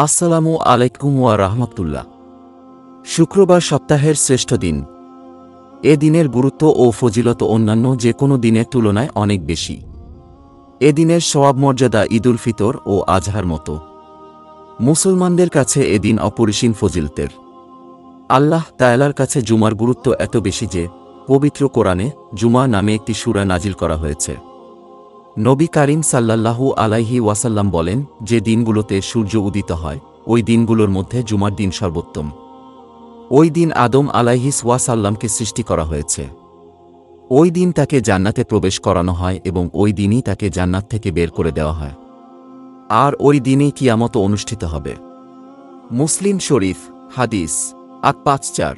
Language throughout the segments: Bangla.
আসসালামু আলাইকুম ওয়া রাহমাতুল্লাহ। শুক্রবার সপ্তাহের শ্রেষ্ঠ দিন। এ দিনের গুরুত্ব ও ফজিলত অন্যান্য যে কোনো দিনের তুলনায় অনেক বেশি। এ দিনের সওয়াব মর্যাদা ঈদুল ফিতর ও আজহার মতো। মুসলমানদের কাছে এ দিন অপরিসীম ফজিলতের। আল্লাহ তাআলার কাছে জুমার গুরুত্ব এত বেশি যে পবিত্র কোরআনে জুমা নামে একটি সূরা নাজিল করা হয়েছে। নবী কারীম সাল্লাল্লাহু আলাইহি ওয়াসাল্লাম বলেন, যে দিনগুলোতে সূর্য উদিত হয় ওই দিনগুলোর মধ্যে জুমার দিন সর্বোত্তম। ওই দিন আদম আলাইহিস ওয়াসাল্লামকে সৃষ্টি করা হয়েছে। ওই দিন তাকে জান্নাতে প্রবেশ করানো হয় এবং ওই দিনই তাকে জান্নাত থেকে বের করে দেওয়া হয়। আর ওই দিনেই কিয়ামত অনুষ্ঠিত হবে। মুসলিম শরীফ হাদিস ৮৫৪।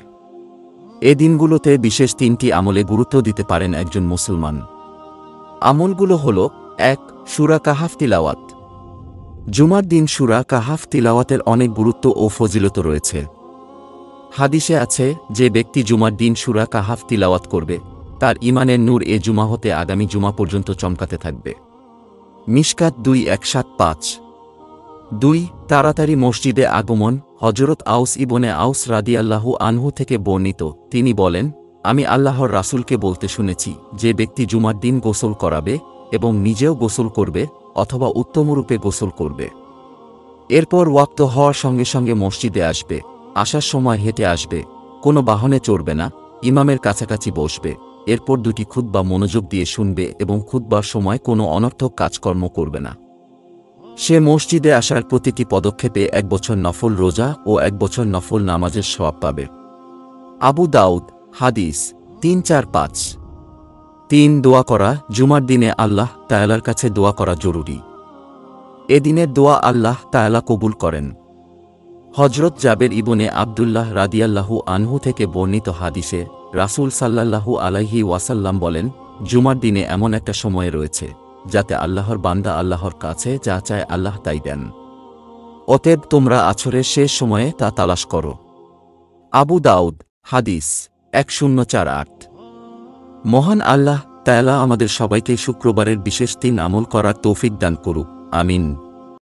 এ দিনগুলোতে বিশেষ তিনটি আমলে গুরুত্ব দিতে পারেন একজন মুসলমান। আমলগুলো হল: ১. সূরা কাহাফ তিলাওয়াত। জুমার দিন সূরা কাহাফ তিলাওয়াতের অনেক গুরুত্ব ও ফজিলত রয়েছে। হাদিসে আছে, যে ব্যক্তি জুমার দিন সূরা কাহাফ তিলাওয়াত করবে তার ঈমানের নূর এ জুমা হতে আগামী জুমা পর্যন্ত চমকাতে থাকবে। মিশকাত ২১৭৫। ২. তাড়াতাড়ি মসজিদে আগমন। হযরত আউস ইবনে আউস রাদিয়াল্লাহু আনহু থেকে বর্ণিত, তিনি বলেন, আমি আল্লাহর রাসূলকে বলতে শুনেছি, যে ব্যক্তি জুমার দিন গোসল করাবে এবং নিজেও গোসল করবে অথবা উত্তমরূপে গোসল করবে, এরপর ওয়াক্ত হওয়ার সঙ্গে সঙ্গে মসজিদে আসবে, আসার সময় হেঁটে আসবে, কোনো বাহনে চড়বে না, ইমামের কাছাকাছি বসবে, এরপর দুটি খুতবা মনোযোগ দিয়ে শুনবে এবং খুতবার সময় কোনো অনর্থক কাজকর্ম করবে না, সে মসজিদে আসার প্রতিটি পদক্ষেপে ১ বছর নফল রোজা ও ১ বছর নফল নামাজের সওয়াব পাবে। আবু দাউদ হাদিস ৩৪৫। ৩. দোয়া করা। জুমার দিনে আল্লাহ তাআলার কাছে দোয়া করা জরুরি। এ দিনের দোয়া আল্লাহ তাআলা কবুল করেন। হযরত জাবের ইবনে আব্দুল্লাহ রাদিয়াল্লাহু আনহু থেকে বর্ণিত হাদিসে রাসূল সাল্লাল্লাহু আলাইহি ওয়াসাল্লাম বলেন, জুমার দিনে এমন একটা সময় রয়েছে যাতে আল্লাহর বান্দা আল্লাহর কাছে যা চায় আল্লাহ তাই দেন। অতএব তোমরা আছরের শেষ সময়ে তা তালাশ করো। আবু দাউদ হাদিস ১০৪৮। মহান আল্লাহ তাআলা আমাদের সবাইকে শুক্রবারের বিশেষ দিন আমল করার তৌফিক দান করুক। আমিন।